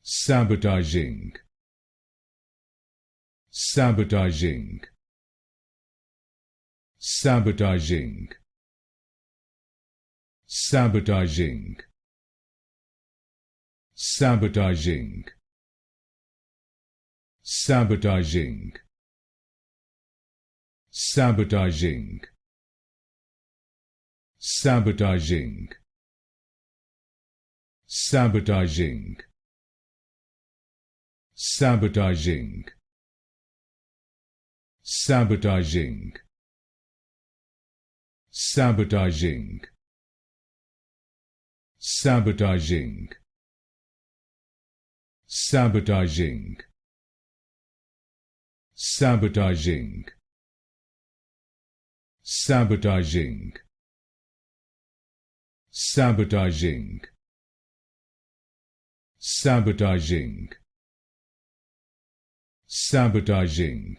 sabotaging, sabotaging, sabotaging, sabotaging, sabotaging, sabotaging, sabotaging, sabotaging, sabotaging, sabotaging, sabotaging, sabotaging, sabotaging, sabotaging, sabotaging, sabotaging, sabotaging, sabotaging, sabotaging,